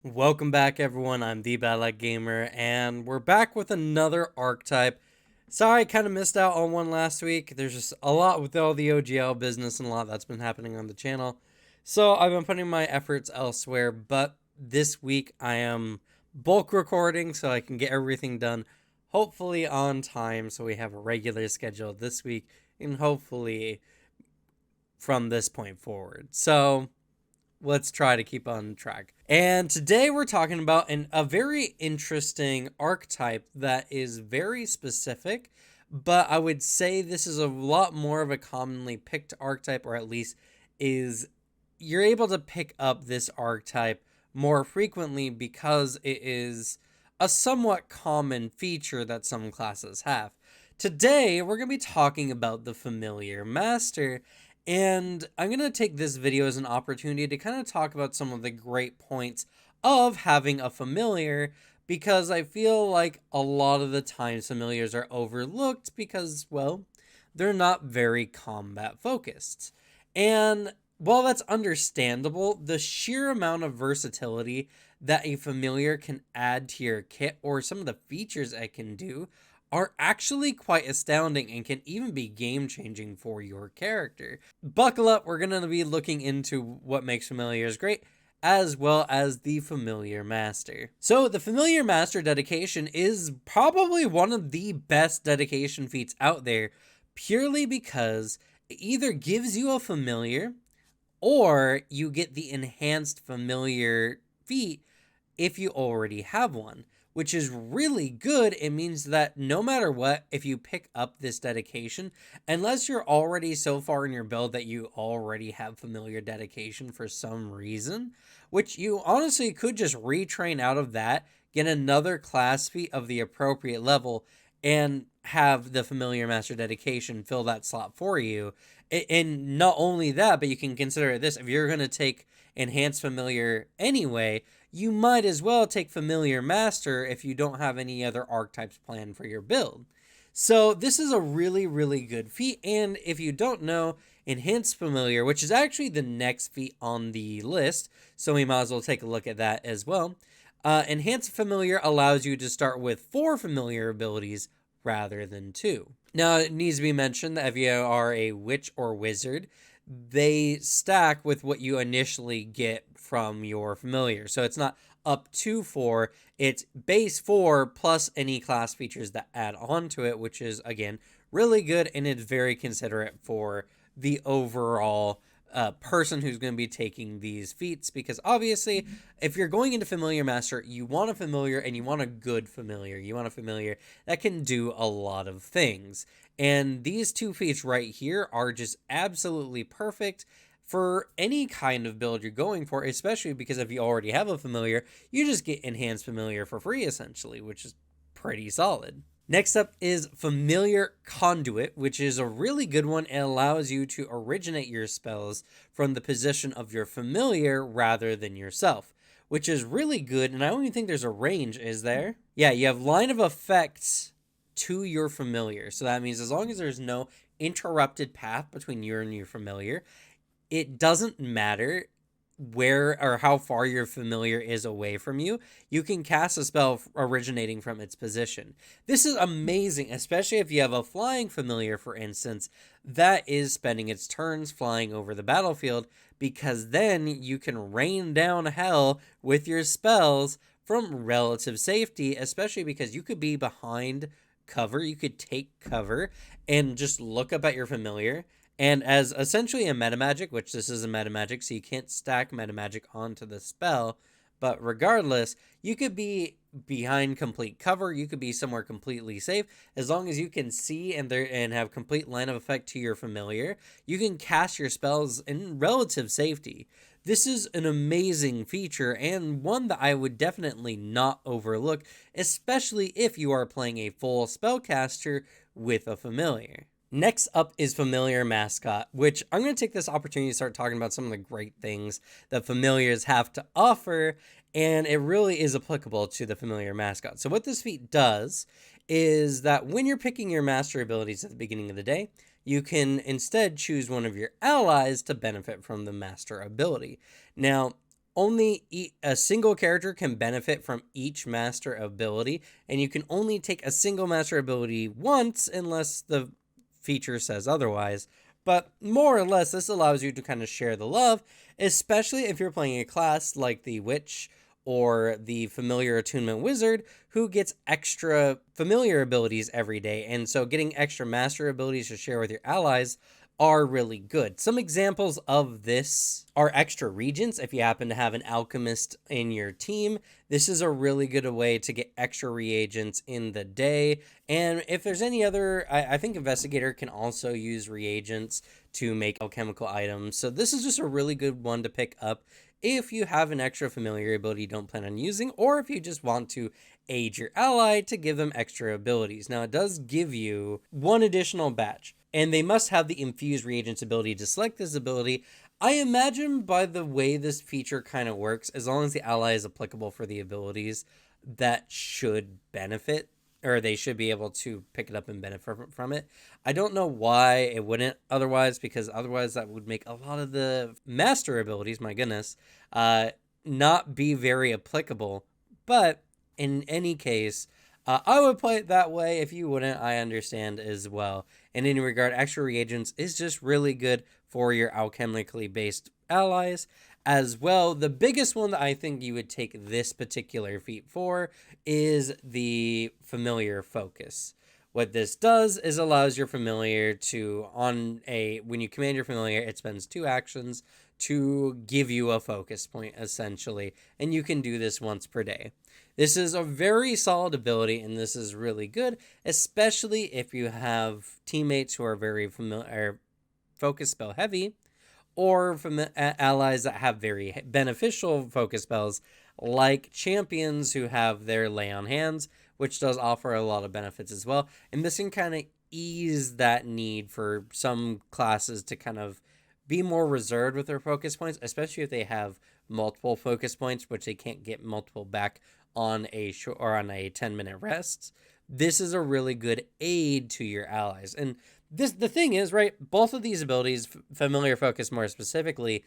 Welcome back, everyone. I'm the Bad Gamer, and we're back with another archetype. Sorry, I kind of missed out on one last week. There's just a lot with all the OGL business and a lot that's been happening on the channel. So I've been putting my efforts elsewhere, but this week I am bulk recording so I can get everything done, hopefully on time, so we have a regular schedule this week, and hopefully from this point forward. So let's try to keep on track. And today we're talking about a very interesting archetype that is very specific, but I would say this is a lot more of a commonly picked archetype, or at least is you're able to pick up this archetype more frequently because it is a somewhat common feature that some classes have. Today, we're going to be talking about the Familiar Master, and I'm going to take this video as an opportunity to kind of talk about some of the great points of having a familiar, because I feel like a lot of the times familiars are overlooked because, well, they're not very combat focused. And while that's understandable, the sheer amount of versatility that a familiar can add to your kit, or some of the features it can do, are actually quite astounding and can even be game changing for your character. Buckle up, we're going to be looking into what makes familiars great, as well as the Familiar Master. So the Familiar Master dedication is probably one of the best dedication feats out there, purely because it either gives you a familiar or you get the enhanced familiar feat if you already have one, which is really good. It means that no matter what, if you pick up this dedication, unless you're already so far in your build that you already have familiar dedication for some reason, which you honestly could just retrain out of that, get another class feat of the appropriate level, and have the familiar master dedication fill that slot for you. And not only that, but you can consider this: if you're going to take enhanced familiar anyway, you might as well take familiar master if you don't have any other archetypes planned for your build. So this is a really, really good feat. And if you don't know, enhanced familiar, which is actually the next feat on the list, so we might as well take a look at that as well. Enhanced familiar allows you to start with 4 familiar abilities rather than 2. Now, it needs to be mentioned that if you are a witch or wizard, they stack with what you initially get from your familiar. So it's not up to 4, it's base 4 plus any class features that add on to it, which is, again, really good, and it's very considerate for the overall person who's going to be taking these feats, because obviously if you're going into familiar master, you want a familiar, and you want a good familiar. You want a familiar that can do a lot of things, and these 2 feats right here are just absolutely perfect for any kind of build you're going for, especially because if you already have a familiar, you just get enhanced familiar for free essentially, which is pretty solid. Next up is Familiar Conduit, which is a really good one. It allows you to originate your spells from the position of your familiar rather than yourself, which is really good. And I don't even think there's a range, is there? Yeah, you have line of effects to your familiar. So that means as long as there's no interrupted path between you and your familiar, it doesn't matter where or how far your familiar is away from you, you can cast a spell originating from its position. This is amazing, especially if you have a flying familiar, for instance, that is spending its turns flying over the battlefield, because then you can rain down hell with your spells from relative safety, especially because you could be behind cover, you could take cover and just look up at your familiar, and as essentially a meta magic, which this is a meta magic, so you can't stack meta magic onto the spell, but regardless, you could be behind complete cover, you could be somewhere completely safe. As long as you can see and have complete line of effect to your familiar, you can cast your spells in relative safety. This is an amazing feature, and one that I would definitely not overlook, especially if you are playing a full spellcaster with a familiar. Next up is Familiar Mascot, which I'm going to take this opportunity to start talking about some of the great things that familiars have to offer, and it really is applicable to the Familiar Mascot. So what this feat does is that when you're picking your master abilities at the beginning of the day, you can instead choose one of your allies to benefit from the master ability. Now, only a single character can benefit from each master ability, and you can only take a single master ability once unless the feature says otherwise. But more or less, this allows you to kind of share the love, especially if you're playing a class like the Witch or the Familiar Attunement Wizard, who gets extra familiar abilities every day. And so getting extra master abilities to share with your allies are really good. Some examples of this are extra regents. If you happen to have an alchemist in your team, this is a really good way to get extra reagents in the day. And if there's any other, I think investigator can also use reagents to make alchemical items. So this is just a really good one to pick up if you have an extra familiar ability you don't plan on using, or if you just want to aid your ally to give them extra abilities. Now, it does give you one additional badge, and they must have the infused reagents ability to select this ability. I imagine by the way this feature kind of works, as long as the ally is applicable for the abilities, that should benefit, or they should be able to pick it up and benefit from it. I don't know why it wouldn't otherwise, because otherwise that would make a lot of the master abilities, my goodness, not be very applicable. But in any case, I would play it that way. If you wouldn't, I understand as well. In any regard, extra reagents is just really good for your alchemically based allies as well. The biggest one that I think you would take this particular feat for is the familiar focus. What this does is allows your familiar to, when you command your familiar, it spends 2 actions to give you a focus point, essentially, and you can do this once per day. This is a very solid ability, and this is really good, especially if you have teammates who are very familiar, focus spell heavy, or from allies that have very beneficial focus spells, like champions who have their lay on hands, which does offer a lot of benefits as well. And this can kind of ease that need for some classes to kind of be more reserved with their focus points, especially if they have multiple focus points, which they can't get multiple back on a 10-minute rest. This is a really good aid to your allies. And the thing is, right, both of these abilities, familiar focus more specifically,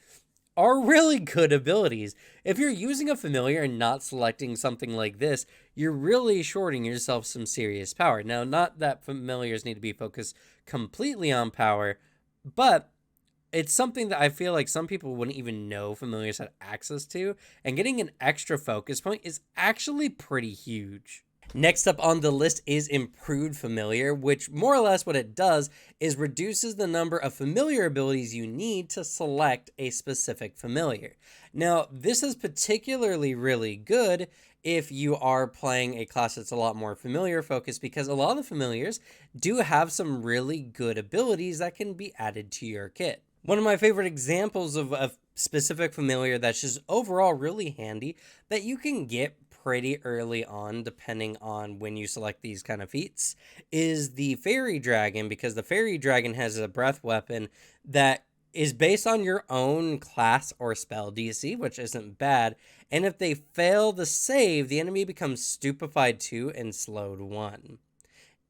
are really good abilities. If you're using a familiar and not selecting something like this, you're really shorting yourself some serious power. Now, not that familiars need to be focused completely on power, but it's something that I feel like some people wouldn't even know familiars had access to, and getting an extra focus point is actually pretty huge. Next up on the list is Improved Familiar, which more or less what it does is reduces the number of familiar abilities you need to select a specific familiar. Now, this is particularly really good if you are playing a class that's a lot more familiar focused, because a lot of the familiars do have some really good abilities that can be added to your kit. One of my favorite examples of a specific familiar that's just overall really handy that you can get pretty early on, depending on when you select these kind of feats, is the Fairy Dragon, because the Fairy Dragon has a breath weapon that is based on your own class or spell DC, which isn't bad. And if they fail the save, the enemy becomes stupefied 2 and slowed 1.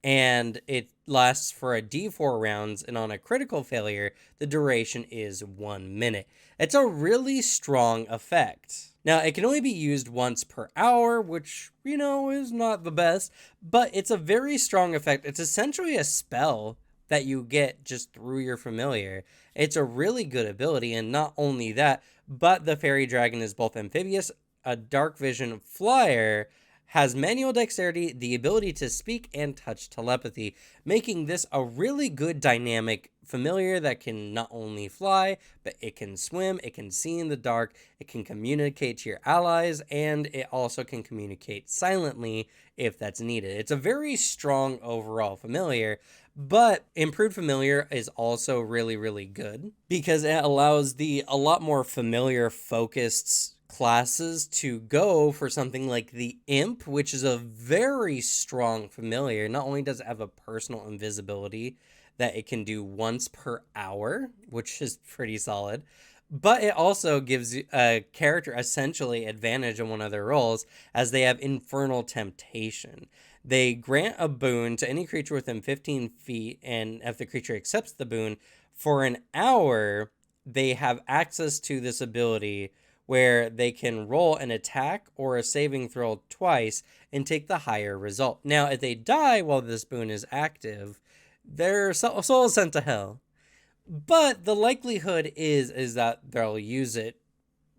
And it lasts for a d4 rounds, and on a critical failure, the duration is 1 minute. It's a really strong effect. Now, it can only be used once per hour, which, is not the best, but it's a very strong effect. It's essentially a spell that you get just through your familiar. It's a really good ability, and not only that, but the Fairy Dragon is both amphibious, a dark vision flyer, has manual dexterity, the ability to speak, and touch telepathy, making this a really good dynamic familiar that can not only fly, but it can swim, it can see in the dark, it can communicate to your allies, and it also can communicate silently if that's needed. It's a very strong overall familiar, but Improved Familiar is also really, really good because it allows a lot more familiar focused classes to go for something like the Imp, which is a very strong familiar. Not only does it have a personal invisibility that it can do once per hour, which is pretty solid, but it also gives a character essentially advantage on one of their rolls, as they have Infernal Temptation. They grant a boon to any creature within 15 feet, and if the creature accepts the boon, for an hour, they have access to this ability where they can roll an attack or a saving throw twice and take the higher result. Now, if they die while this boon is active, their soul is sent to hell. But the likelihood is that they'll use it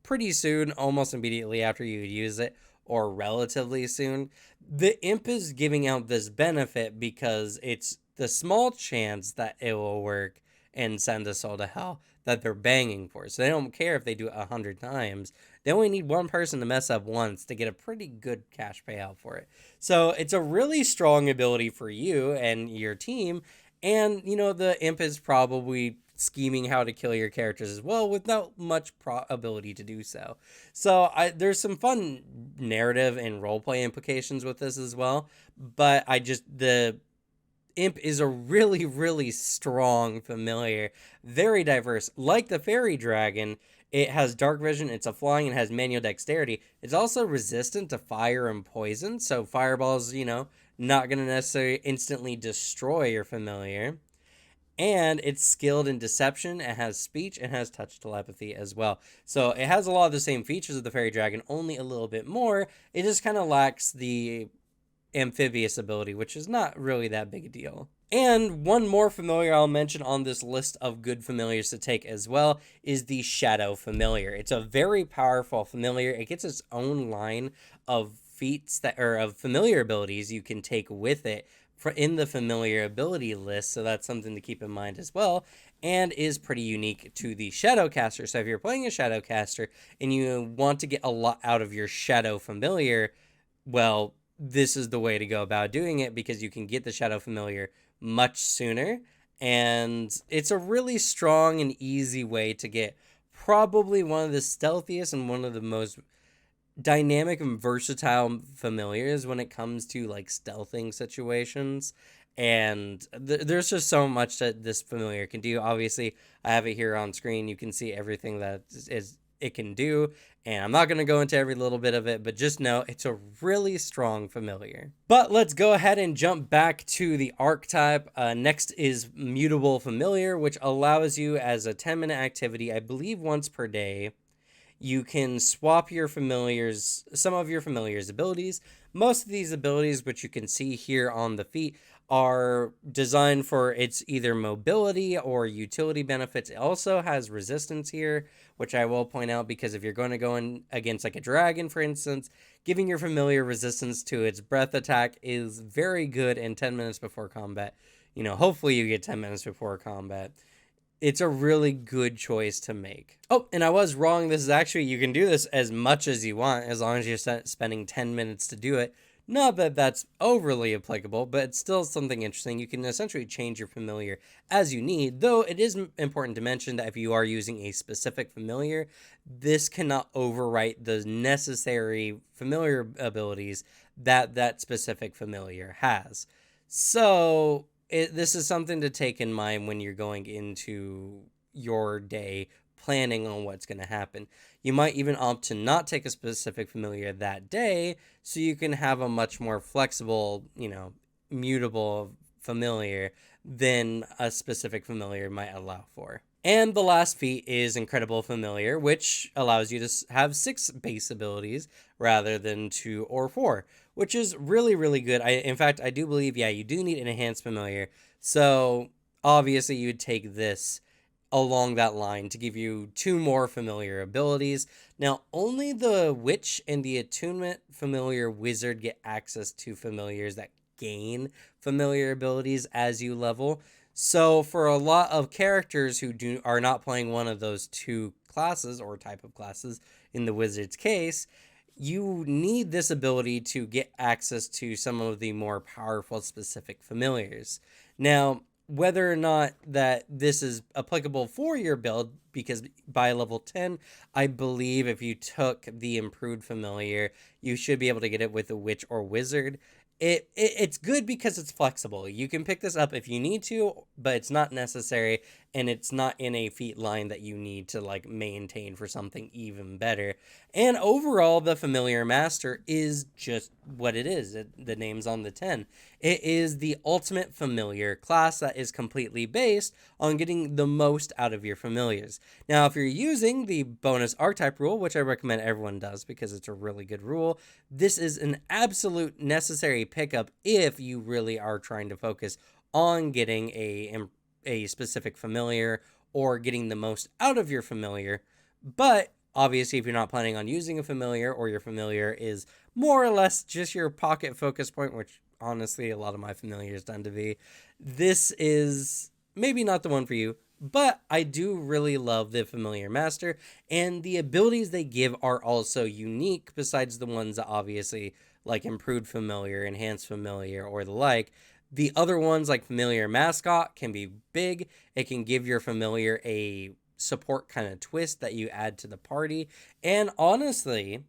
pretty soon, almost immediately after you use it, or relatively soon. The imp is giving out this benefit because it's the small chance that it will work and send the soul to hell that they're banging for. So they don't care if they do it 100 times. They only need one person to mess up once to get a pretty good cash payout for it. So it's a really strong ability for you and your team. And, the imp is probably scheming how to kill your characters as well without much ability to do so. So there's some fun narrative and roleplay implications with this as well. But the imp is a really, really strong familiar, very diverse. Like the fairy dragon, it has dark vision, it's a flying, and has manual dexterity. It's also resistant to fire and poison, so fireballs, not going to necessarily instantly destroy your familiar. And it's skilled in deception, it has speech, and has touch telepathy as well. So it has a lot of the same features of the fairy dragon, only a little bit more. It just kind of lacks the amphibious ability, which is not really that big a deal. And one more familiar I'll mention on this list of good familiars to take as well is the Shadow Familiar. It's a very powerful familiar. It gets its own line of feats of familiar abilities you can take with it in the familiar ability list, so that's something to keep in mind as well, and is pretty unique to the Shadowcaster. So if you're playing a Shadowcaster and you want to get a lot out of your Shadow Familiar, well, this is the way to go about doing it, because you can get the Shadow Familiar much sooner, and it's a really strong and easy way to get probably one of the stealthiest and one of the most dynamic and versatile familiars when it comes to like stealthing situations. And there's just so much that this familiar can do. Obviously, I have it here on screen. You can see everything that it can do, and I'm not going to go into every little bit of it, but just know it's a really strong familiar. But let's go ahead and jump back to the archetype. Next is Mutable Familiar, which allows you as a 10-minute activity, I believe once per day, you can swap some of your familiars abilities. Most of these abilities, which you can see here on the feat, are designed for its either mobility or utility benefits. It also has resistance here, which I will point out, because if you're going to go in against like a dragon, for instance, giving your familiar resistance to its breath attack is very good in 10 minutes before combat. Hopefully you get 10 minutes before combat. It's a really good choice to make. Oh, and I was wrong. This is actually, you can do this as much as you want, as long as you're spending 10 minutes to do it. Not that that's overly applicable, but it's still something interesting. You can essentially change your familiar as you need, though it is important to mention that if you are using a specific familiar, this cannot overwrite the necessary familiar abilities that specific familiar has. So this is something to take in mind when you're going into your day planning on what's going to happen. You might even opt to not take a specific familiar that day, so you can have a much more flexible, mutable familiar than a specific familiar might allow for. And the last feat is Incredible Familiar, which allows you to have 6 base abilities rather than 2 or 4, which is really, really good. In fact, I do believe, you do need an Enhanced Familiar. So obviously you'd take this along that line to give you 2 more familiar abilities. Now, only the Witch and the Attunement Familiar Wizard get access to familiars that gain familiar abilities as you level. So for a lot of characters who are not playing one of those 2 classes or type of classes, in the wizard's case, you need this ability to get access to some of the more powerful specific familiars. Now, whether or not that this is applicable for your build, because by level 10, I believe if you took the improved familiar, you should be able to get it with a witch or wizard. It's good because it's flexible. You can pick this up if you need to, but it's not necessary, and it's not in a feat line that you need to like maintain for something even better. And overall, the familiar master is just what it is. The name's on the 10. It is the ultimate familiar class that is completely based on getting the most out of your familiars. Now, if you're using the bonus archetype rule, which I recommend everyone does because it's a really good rule, this is an absolute necessary pickup if you really are trying to focus on getting a specific familiar or getting the most out of your familiar. But obviously, if you're not planning on using a familiar, or your familiar is more or less just your pocket focus point, which honestly a lot of my familiars tend to be, this is maybe not the one for you. But I do really love the familiar master, and the abilities they give are also unique besides the ones that obviously like improved familiar, enhanced familiar, or the like. The other ones, like familiar mascot, can be big. It can give your familiar a support kind of twist that you add to the party. And honestly,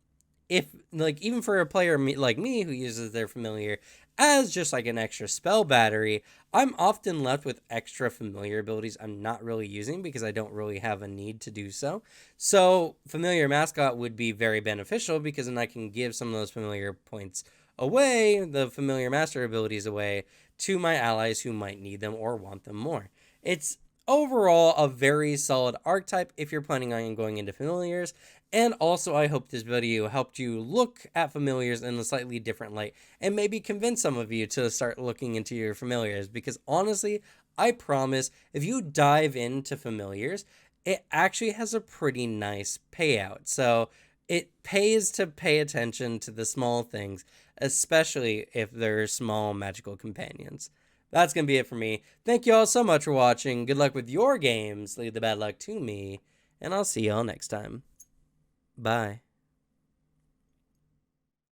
if like even for a player like me who uses their familiar as just like an extra spell battery, I'm often left with extra familiar abilities I'm not really using because I don't really have a need to do so. So familiar mascot would be very beneficial because then I can give some of those familiar points away, the familiar master abilities away, to my allies who might need them or want them more. It's overall a very solid archetype if you're planning on going into familiars. And also, I hope this video helped you look at familiars in a slightly different light and maybe convince some of you to start looking into your familiars, because honestly, I promise if you dive into familiars, it actually has a pretty nice payout. So it pays to pay attention to the small things, especially if they're small magical companions. That's going to be it for me. Thank you all so much for watching. Good luck with your games. Leave the bad luck to me. And I'll see y'all next time. Bye.